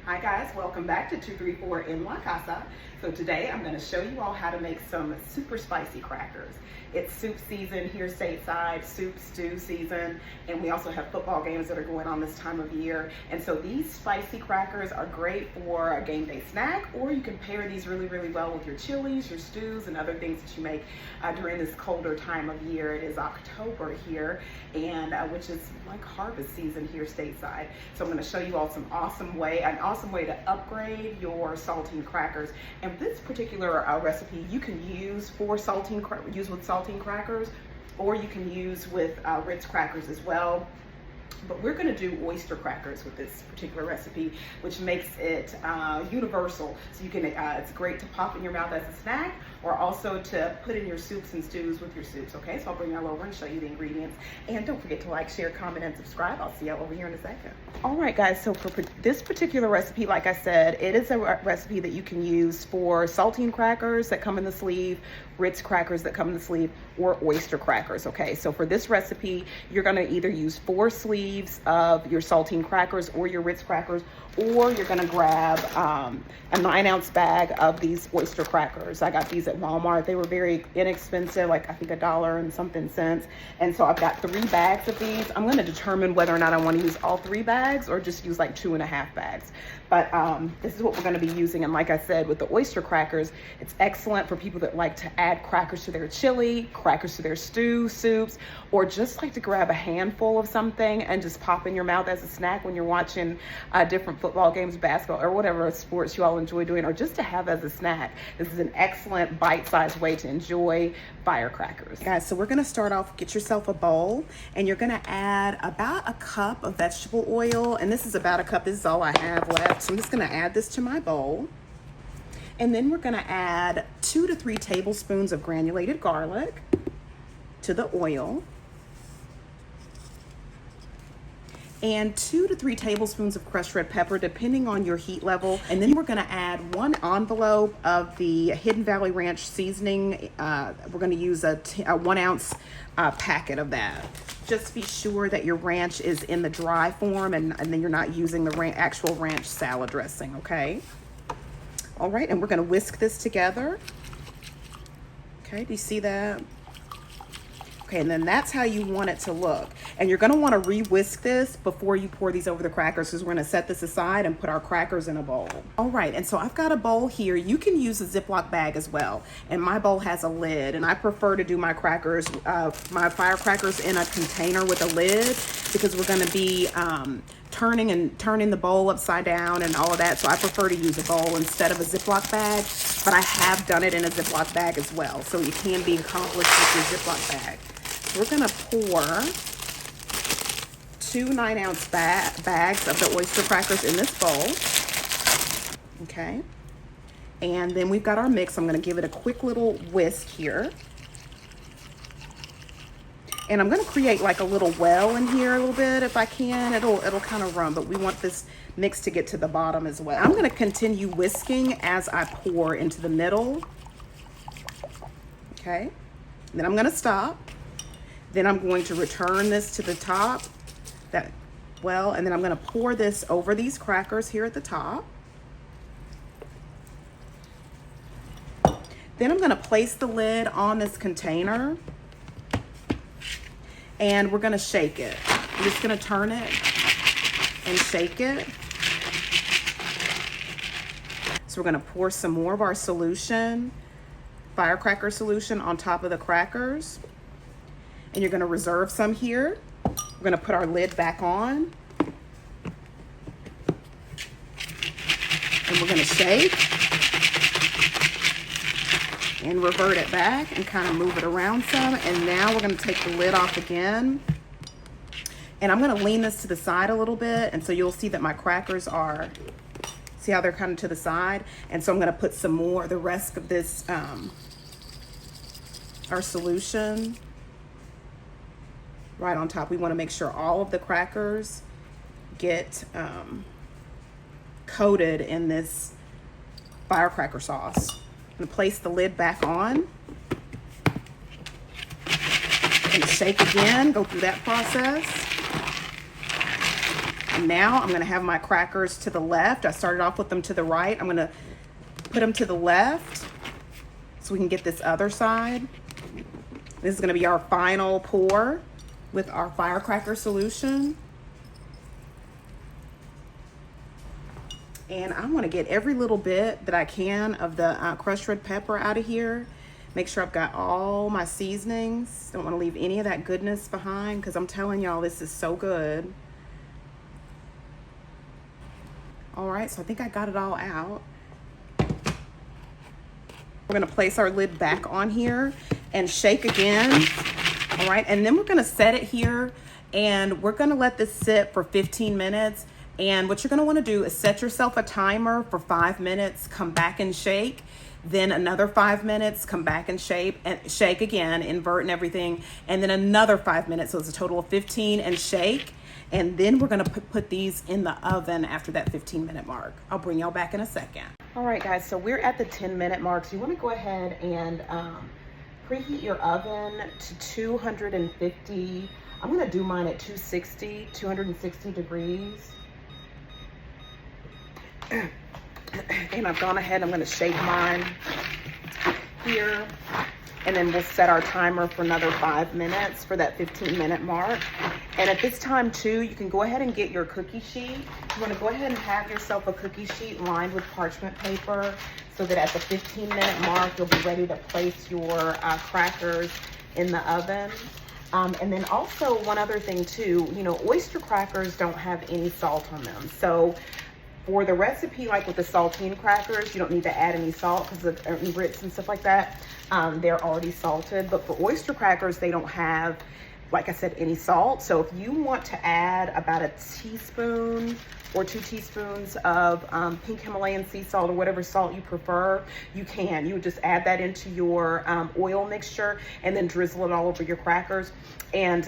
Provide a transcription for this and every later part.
Hi guys, welcome back to 234 in La Casa. So today I'm going to show you all how to make some super spicy crackers. It's soup season here stateside, soup stew season, and we also have football games that are going on this time of year. And so these spicy crackers are great for a game day snack, or you can pair these really well with your chilies, your stews, and other things that you make during this colder time of year. It is October here, and which is like harvest season here stateside. So I'm going to show you all an awesome way to upgrade your saltine crackers. And this particular recipe you can use with saltine crackers, or you can use with Ritz crackers as well. But we're going to do oyster crackers with this particular recipe, which makes it universal. So you can, it's great to pop in your mouth as a snack, or also to put in your soups and stews with your soups. Okay, so I'll bring y'all over and show you the ingredients. And don't forget to like, share, comment, and subscribe. I'll see y'all over here in a second. All right, guys, so for this particular recipe, like I said, it is a recipe that you can use for saltine crackers that come in the sleeve, Ritz crackers that come in the sleeve, or oyster crackers. Okay, so for this recipe, you're going to either use 4 sleeves of your saltine crackers or your Ritz crackers, or you're going to grab a 9-ounce bag of these oyster crackers. I got these at Walmart. They were very inexpensive, like I think $1 and something cents. And so I've got 3 bags of these. I'm going to determine whether or not I want to use all 3 bags or just use like 2.5 bags. But this is what we're going to be using. And like I said, with the oyster crackers, it's excellent for people that like to add crackers to their chili, crackers to their stew, soups, or just like to grab a handful of something and just pop in your mouth as a snack when you're watching different football games, basketball, or whatever sports you all enjoy doing, or just to have as a snack. This is an excellent bite-sized way to enjoy firecrackers. Guys, so we're going to start off, get yourself a bowl, and you're going to add about a cup of vegetable oil. And this is about a cup. This is all I have left. So I'm just going to add this to my bowl. And then we're going to add 2 to 3 tablespoons of granulated garlic to the oil, and 2 to 3 tablespoons of crushed red pepper, depending on your heat level. And then we're going to add 1 envelope of the Hidden Valley Ranch seasoning. We're going to use a 1-ounce packet of that. Just be sure that your ranch is in the dry form, and then you're not using the actual ranch salad dressing, okay? All right, and we're going to whisk this together. Okay, do you see that? Okay, and then that's how you want it to look. And you're going to want to re-whisk this before you pour these over the crackers, because we're going to set this aside and put our crackers in a bowl. All right, and so I've got a bowl here. You can use a Ziploc bag as well. And my bowl has a lid, and I prefer to do my crackers, my firecrackers in a container with a lid, because we're going to be turning the bowl upside down and all of that. So I prefer to use a bowl instead of a Ziploc bag, but I have done it in a Ziploc bag as well. So you can be accomplished with your Ziploc bag. We're going to pour 2 9-ounce bags of the oyster crackers in this bowl. Okay. And then we've got our mix. I'm going to give it a quick little whisk here. And I'm going to create like a little well in here a little bit if I can. It'll kind of run, but we want this mix to get to the bottom as well. I'm going to continue whisking as I pour into the middle. Okay. Then I'm going to stop. Then I'm going to return this to the top, and then I'm going to pour this over these crackers here at the top. Then I'm going to place the lid on this container, and we're going to shake it. I'm just going to turn it and shake it. So we're going to pour some more of our solution, firecracker solution, on top of the crackers. And you're going to reserve some here. We're going to put our lid back on. And we're going to shake and revert it back and kind of move it around some. And now we're going to take the lid off again. And I'm going to lean this to the side a little bit. And so you'll see that my crackers are, see how they're kind of to the side? And so I'm going to put some more, the rest of this, our solution, right on top. We want to make sure all of the crackers get coated in this firecracker sauce. I'm going to place the lid back on and shake again, go through that process. Now I'm gonna have my crackers to the left. I started off with them to the right. I'm gonna put them to the left so we can get this other side. This is gonna be our final pour with our firecracker solution. And I wanna get every little bit that I can of the crushed red pepper out of here. Make sure I've got all my seasonings. Don't wanna leave any of that goodness behind because I'm telling y'all, this is so good. All right, so I think I got it all out. We're gonna place our lid back on here and shake again. All right, and then we're gonna set it here and we're gonna let this sit for 15 minutes. And what you're gonna wanna do is set yourself a timer for 5 minutes, come back and shake, then another 5 minutes, come back and shake again, invert and everything, and then another 5 minutes, so it's a total of 15, and shake. And then we're gonna put these in the oven after that 15-minute mark. I'll bring y'all back in a second. All right, guys, so we're at the 10-minute mark. So you wanna go ahead and preheat your oven to 250. I'm gonna do mine at 260 degrees. And I've gone ahead, I'm gonna shake mine here. And then we'll set our timer for another 5 minutes for that 15-minute mark. And at this time too, you can go ahead and get your cookie sheet. You wanna go ahead and have yourself a cookie sheet lined with parchment paper so that at the 15-minute mark, you'll be ready to place your crackers in the oven. And then also one other thing too, you know, oyster crackers don't have any salt on them. So for the recipe, like with the saltine crackers, you don't need to add any salt because of grits and stuff like that. They're already salted. But for oyster crackers, they don't have, like I said, any salt. So if you want to add about a teaspoon or 2 teaspoons of pink Himalayan sea salt or whatever salt you prefer, you can. You would just add that into your oil mixture and then drizzle it all over your crackers. And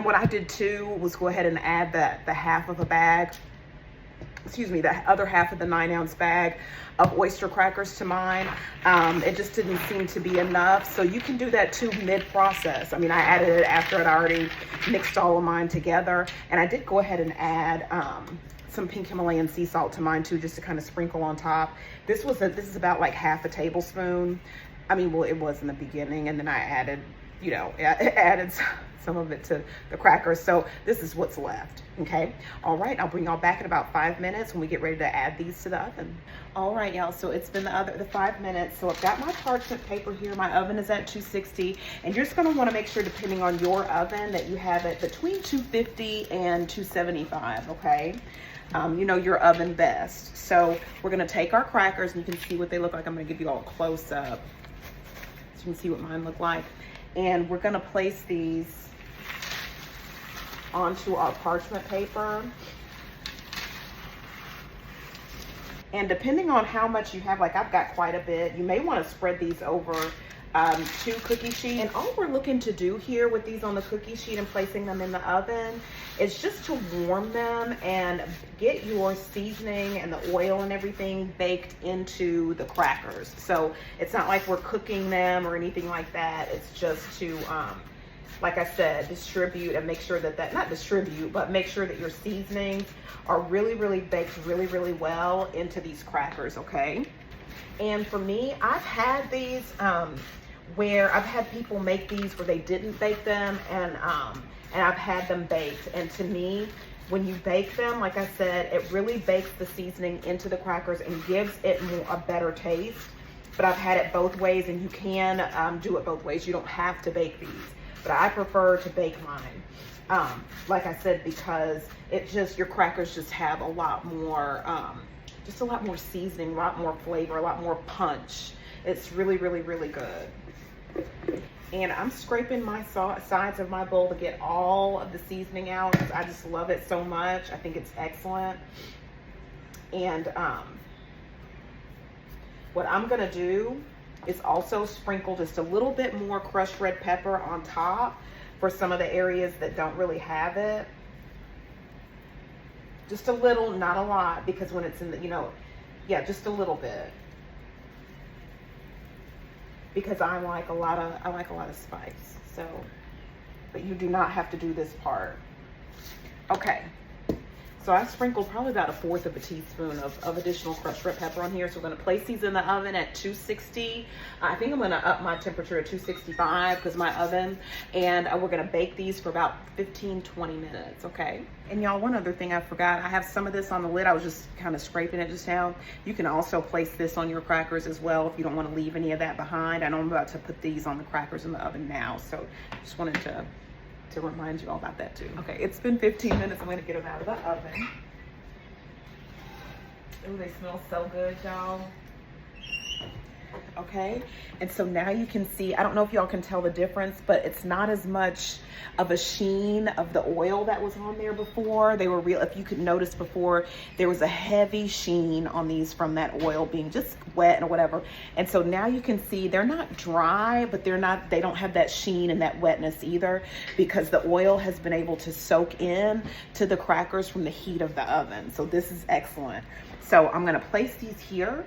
what I did too was go ahead and add the half of a bag, the other half of the 9-ounce bag of oyster crackers to mine. It just didn't seem to be enough. So you can do that too mid-process. I mean, I added it after I'd already mixed all of mine together. And I did go ahead and add some pink Himalayan sea salt to mine too, just to kind of sprinkle on top. This is about like half a tablespoon. I mean, well, it was in the beginning, and then I added, you know, added some of it to the crackers. So this is what's left, okay? All right, I'll bring y'all back in about 5 minutes when we get ready to add these to the oven. All right, y'all, so it's been the 5 minutes. So I've got my parchment paper here. My oven is at 260, and you're just gonna wanna make sure, depending on your oven, that you have it between 250 and 275, okay? You know your oven best. So we're gonna take our crackers, and you can see what they look like. I'm gonna give you all a close up so you can see what mine look like. And we're gonna place these onto our parchment paper. And depending on how much you have, like I've got quite a bit, you may want to spread these over 2 cookie sheets. And all we're looking to do here with these on the cookie sheet and placing them in the oven is just to warm them and get your seasoning and the oil and everything baked into the crackers. So it's not like we're cooking them or anything like that. It's just to like I said, distribute and make sure that not distribute, but make sure that your seasonings are really, really baked really, really well into these crackers, okay? And for me, I've had these where I've had people make these where they didn't bake them, and I've had them baked. And to me, when you bake them, like I said, it really bakes the seasoning into the crackers and gives it a better taste. But I've had it both ways, and you can do it both ways. You don't have to bake these. But I prefer to bake mine, like I said, because your crackers just have a lot more, just a lot more seasoning, a lot more flavor, a lot more punch. It's really, really, really good. And I'm scraping my sides of my bowl to get all of the seasoning out because I just love it so much. I think it's excellent. And what I'm gonna do is also sprinkle just a little bit more crushed red pepper on top for some of the areas that don't really have it. Just a little, not a lot, because when it's in the, you know, yeah, just a little bit. Because I like a lot of spice. So, but you do not have to do this part. Okay. So I sprinkled probably about 1/4 of a teaspoon of additional crushed red pepper on here. So we're gonna place these in the oven at 260. I think I'm gonna up my temperature to 265 because my oven, and we're gonna bake these for about 15-20 minutes, okay? And y'all, one other thing I forgot, I have some of this on the lid. I was just kind of scraping it just now. You can also place this on your crackers as well if you don't want to leave any of that behind. I know I'm about to put these on the crackers in the oven now, so just wanted to remind you all about that too. Okay, it's been 15 minutes. I'm gonna get them out of the oven. Oh, they smell so good, y'all. Okay, and so now you can see, I don't know if y'all can tell the difference, but it's not as much of a sheen of the oil that was on there before. They were real, if you could notice before, there was a heavy sheen on these from that oil being just wet or whatever. And so now you can see they're not dry, but they don't have that sheen and that wetness either, because the oil has been able to soak in to the crackers from the heat of the oven. So this is excellent. So I'm gonna place these here.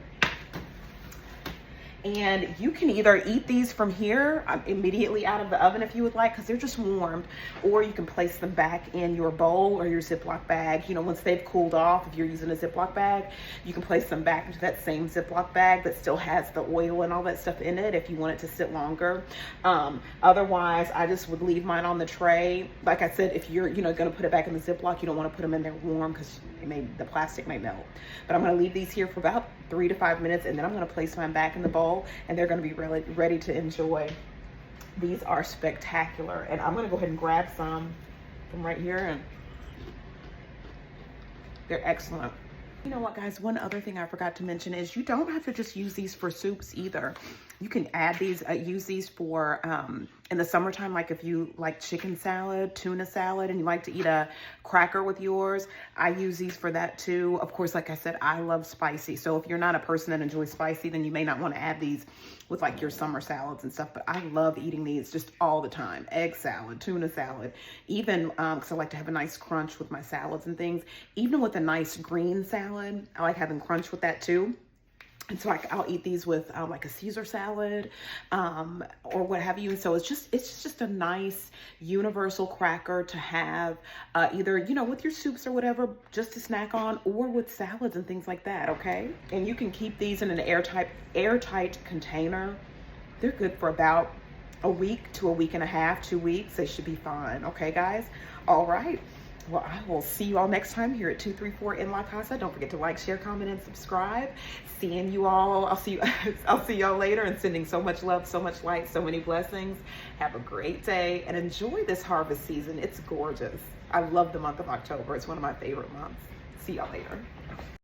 And you can either eat these from here immediately out of the oven if you would like, because they're just warmed, or you can place them back in your bowl or your Ziploc bag. You know, once they've cooled off, if you're using a Ziploc bag, you can place them back into that same Ziploc bag that still has the oil and all that stuff in it if you want it to sit longer. Otherwise, I just would leave mine on the tray. Like I said, if you're gonna put it back in the Ziploc, you don't want to put them in there warm because the plastic may melt. But I'm gonna leave these here for about 3 to 5 minutes, and then I'm gonna place mine back in the bowl, and they're going to be really ready to enjoy. These are spectacular, and I'm going to go ahead and grab some from right here, and they're excellent. You know what, guys, one other thing I forgot to mention is you don't have to just use these for soups either. You can add these, use these for, in the summertime, like if you like chicken salad, tuna salad, and you like to eat a cracker with yours, I use these for that too. Of course, like I said, I love spicy. So if you're not a person that enjoys spicy, then you may not want to add these with like your summer salads and stuff, but I love eating these just all the time. Egg salad, tuna salad, even, because I like to have a nice crunch with my salads and things. Even with a nice green salad, I like having crunch with that too. And so I'll eat these with like a Caesar salad or what have you. And so it's just a nice universal cracker to have either, with your soups or whatever, just to snack on, or with salads and things like that, okay? And you can keep these in an airtight container. They're good for about a week to a week and a half, 2 weeks. They should be fine, okay, guys? All right. Well, I will see you all next time here at 234 in La Casa. Don't forget to like, share, comment, and subscribe. Seeing you all, I'll see y'all later, and sending so much love, so much light, so many blessings. Have a great day and enjoy this harvest season. It's gorgeous. I love the month of October. It's one of my favorite months. See y'all later.